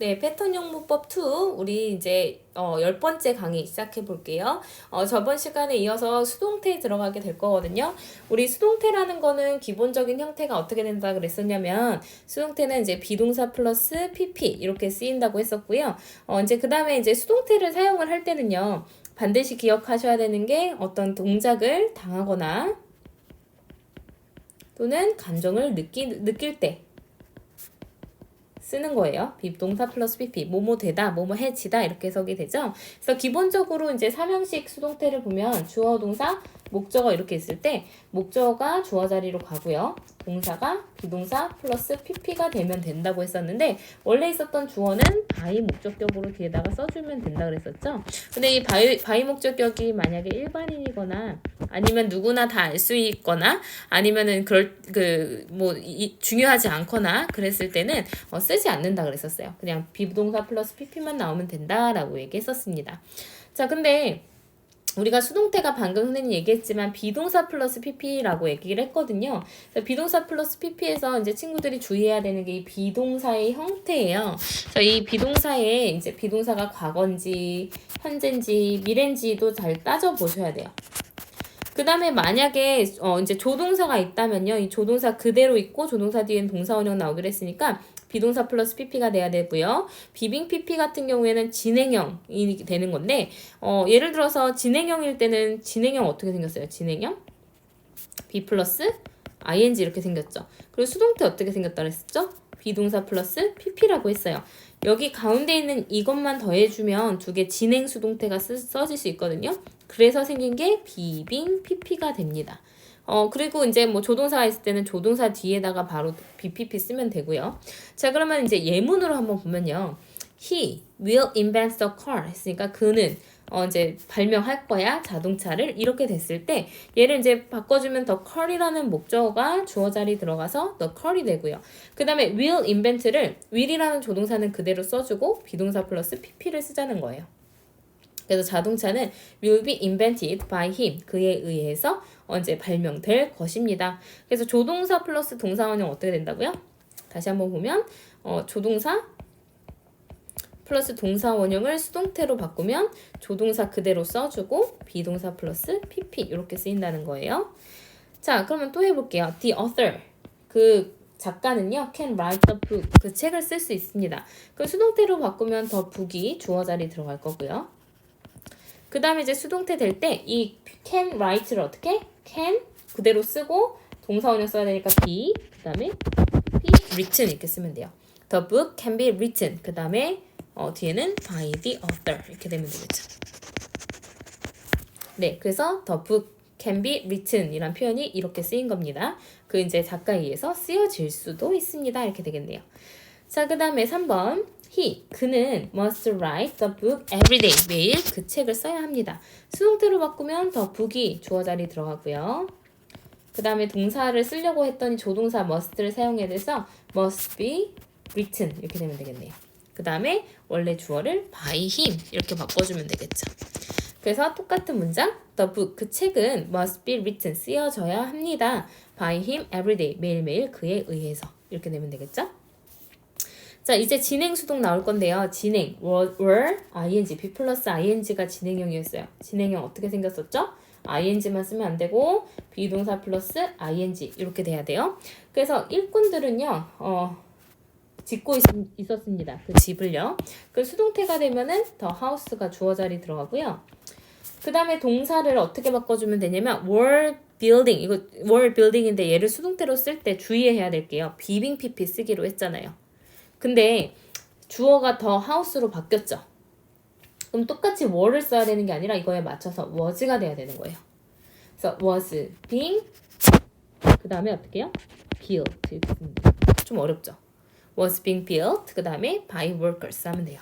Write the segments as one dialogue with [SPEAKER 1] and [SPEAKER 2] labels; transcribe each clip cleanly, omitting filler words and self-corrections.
[SPEAKER 1] 네, 패턴 용문법 2, 우리 이제 10번째 강의 시작해 볼게요. 저번 시간에 이어서 수동태에 들어가게 될 거거든요. 우리 수동태라는 거는 기본적인 형태가 어떻게 된다 그랬었냐면, 수동태는 이제 비동사 플러스 PP 이렇게 쓰인다고 했었고요. 이제 그 다음에 이제 수동태를 사용을 할 때는요, 반드시 기억하셔야 되는 게 어떤 동작을 당하거나 또는 감정을 느낄 때 쓰는 거예요. 비동사 플러스 PP, 뭐뭐 되다, 뭐뭐 해지다 이렇게 해석이 되죠. 그래서 기본적으로 이제 삼형식 수동태를 보면 주어, 동사, 목적어 이렇게 있을 때 목적어가 주어 자리로 가고요. 동사가 비동사 플러스 PP가 되면 된다고 했었는데 원래 있었던 주어는 바이 목적격으로 뒤에다가 써주면 된다 그랬었죠. 근데 이 바이 목적격이 만약에 일반인이거나 아니면 누구나 다 알 수 있거나 아니면은 중요하지 않거나 그랬을 때는 쓰지 않는다 그랬었어요. 그냥 비동사 플러스 PP만 나오면 된다라고 얘기했었습니다. 자, 근데 우리가 수동태가 방금 선생님이 얘기했지만 비동사 플러스 PP라고 얘기를 했거든요. 그래서 비동사 플러스 PP에서 이제 친구들이 주의해야 되는 게 이 비동사의 형태예요. 그래서 이 비동사에 이제 비동사가 과거인지 현재인지 미래인지도 잘 따져 보셔야 돼요. 그 다음에 만약에 이제 조동사가 있다면요. 이 조동사 그대로 있고 조동사 뒤엔 동사 원형 나오기로 했으니까 비동사 플러스 PP가 돼야 되고요. 비빙 PP 같은 경우에는 진행형이 되는 건데 예를 들어서 진행형일 때는 진행형 어떻게 생겼어요? 진행형? B 플러스 ing 이렇게 생겼죠. 그리고 수동태 어떻게 생겼다 그랬었죠? 비동사 플러스 PP라고 했어요. 여기 가운데 있는 이것만 더해주면 두 개 진행 수동태가 써질 수 있거든요. 그래서 생긴 게 비빙 PP가 됩니다. 그리고 이제 뭐 조동사가 있을 때는 조동사 뒤에다가 바로 BPP 쓰면 되고요. 자, 그러면 이제 예문으로 한번 보면요. He will invent the car 했으니까 그는 이제 발명할 거야 자동차를 이렇게 됐을 때 얘를 이제 바꿔주면 the car이라는 목적어가 주어 자리 들어가서 the car이 되고요. 그 다음에 will invent를 will이라는 조동사는 그대로 써주고 비동사 플러스 pp를 쓰자는 거예요. 그래서 자동차는 will be invented by him 그에 의해서 언제 발명될 것입니다. 그래서 조동사 플러스 동사 원형 어떻게 된다고요? 다시 한번 보면 조동사 플러스 동사 원형을 수동태로 바꾸면 조동사 그대로 써주고 비동사 플러스 PP 이렇게 쓰인다는 거예요. 자, 그러면 또 해볼게요. The author 그 작가는요 can write the book 그 책을 쓸 수 있습니다. 그 수동태로 바꾸면 the book이 주어 자리 들어갈 거고요. 그 다음에 이제 수동태 될 때 이 can write를 어떻게? can 그대로 쓰고 동사 원형 써야 되니까 be 그 다음에 be written 이렇게 쓰면 돼요. The book can be written 그 다음에 뒤에는 by the author 이렇게 되면 되겠죠. 네, 그래서 the book can be written 이란 표현이 이렇게 쓰인 겁니다. 그 이제 작가에 의해서 쓰여질 수도 있습니다. 이렇게 되겠네요. 자, 그 다음에 3번 그는 must write the book every day 매일 그 책을 써야 합니다. 수동태로 바꾸면 the book이 주어 자리 들어가고요. 그 다음에 동사를 쓰려고 했더니 조동사 must를 사용해야 돼서 must be written 이렇게 되면 되겠네요. 그 다음에 원래 주어를 by him 이렇게 바꿔주면 되겠죠. 그래서 똑같은 문장 the book 그 책은 must be written 쓰여져야 합니다. by him every day 매일매일 그에 의해서 이렇게 되면 되겠죠. 자, 이제 진행 수동 나올 건데요. 진행 were ing be 플러스 ing가 진행형이었어요. 진행형 어떻게 생겼었죠? ing만 쓰면 안 되고 비동사 플러스 ing 이렇게 돼야 돼요. 그래서 일꾼들은요. 짓고 있었습니다. 그 집을요. 그 수동태가 되면은 the house가 주어 자리 들어가고요. 그 다음에 동사를 어떻게 바꿔주면 되냐면 were building 이거 were building인데 얘를 수동태로 쓸 때 주의해야 될게요. 비빙 PP 쓰기로 했잖아요. 근데 주어가 the house로 바뀌었죠. 그럼 똑같이 were를 써야 되는 게 아니라 이거에 맞춰서 was가 돼야 되는 거예요. 그래서 was being 그 다음에 어떻게 해요? built 이렇게 씁니다. 좀 어렵죠. was being built 그 다음에 by workers 하면 돼요.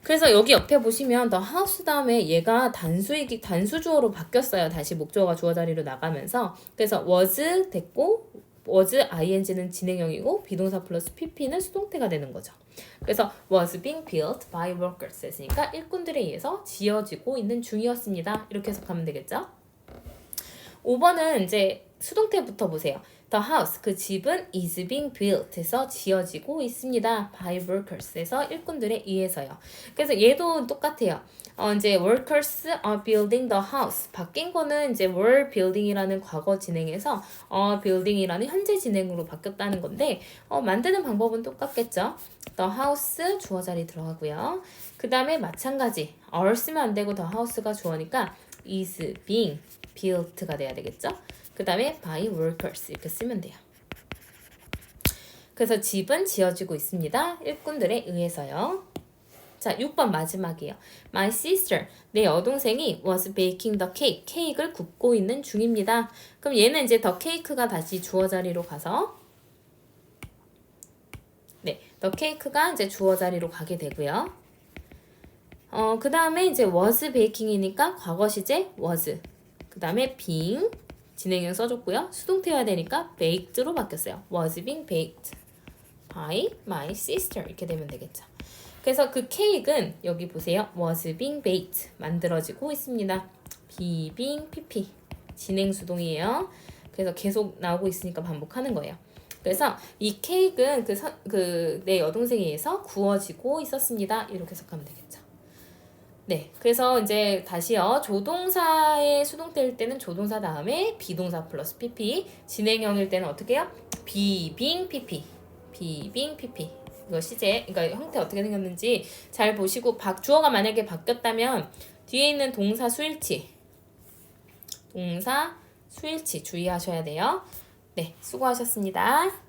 [SPEAKER 1] 그래서 여기 옆에 보시면 the house 다음에 얘가 단수 주어로 바뀌었어요. 다시 목적어가 주어 자리로 나가면서 그래서 was 됐고 was ing는 진행형이고 비동사 플러스 pp는 수동태가 되는 거죠. 그래서 was being built by workers 했으니까 일꾼들에 의해서 지어지고 있는 중이었습니다. 이렇게 해석하면 되겠죠. 5번은 이제 수동태부터 보세요. The house, 그 집은 is being built 해서 지어지고 있습니다. by workers 해서 일꾼들에 의해서요. 그래서 얘도 똑같아요. 이제 workers are building the house. 바뀐 거는 이제 were building이라는 과거 진행에서 are building이라는 현재 진행으로 바뀌었다는 건데 만드는 방법은 똑같겠죠. The house 주어 자리 들어가고요. 그 다음에 마찬가지 are 쓰면 안 되고 the house가 주어니까 is being built가 돼야 되겠죠. 그 다음에 by workers 이렇게 쓰면 돼요. 그래서 집은 지어지고 있습니다. 일꾼들에 의해서요. 자, 6번 마지막이에요. My sister, 내 여동생이 was baking the cake, 케이크를 굽고 있는 중입니다. 그럼 얘는 이제 the cake가 다시 주어 자리로 가서 네, the cake가 이제 주어 자리로 가게 되고요. 그 다음에 이제 was baking이니까 과거 시제 was. 그 다음에 being 진행형 써줬고요. 수동태여야 되니까 baked로 바뀌었어요. was being baked by my sister 이렇게 되면 되겠죠. 그래서 그 케이크는 여기 보세요. was being baked 만들어지고 있습니다. be being pp 진행 수동이에요. 그래서 계속 나오고 있으니까 반복하는 거예요. 그래서 이 케이크는 내 여동생에 의해서 구워지고 있었습니다. 이렇게 해석하면 되겠죠. 네, 그래서 이제 다시요. 조동사의 수동태일 때는 조동사 다음에 비동사 플러스 pp. 진행형일 때는 어떻게 해요? be being pp. be being pp. 이거 시제, 그러니까 형태 어떻게 생겼는지 잘 보시고 주어가 만약에 바뀌었다면 뒤에 있는 동사 수일치 주의하셔야 돼요. 네, 수고하셨습니다.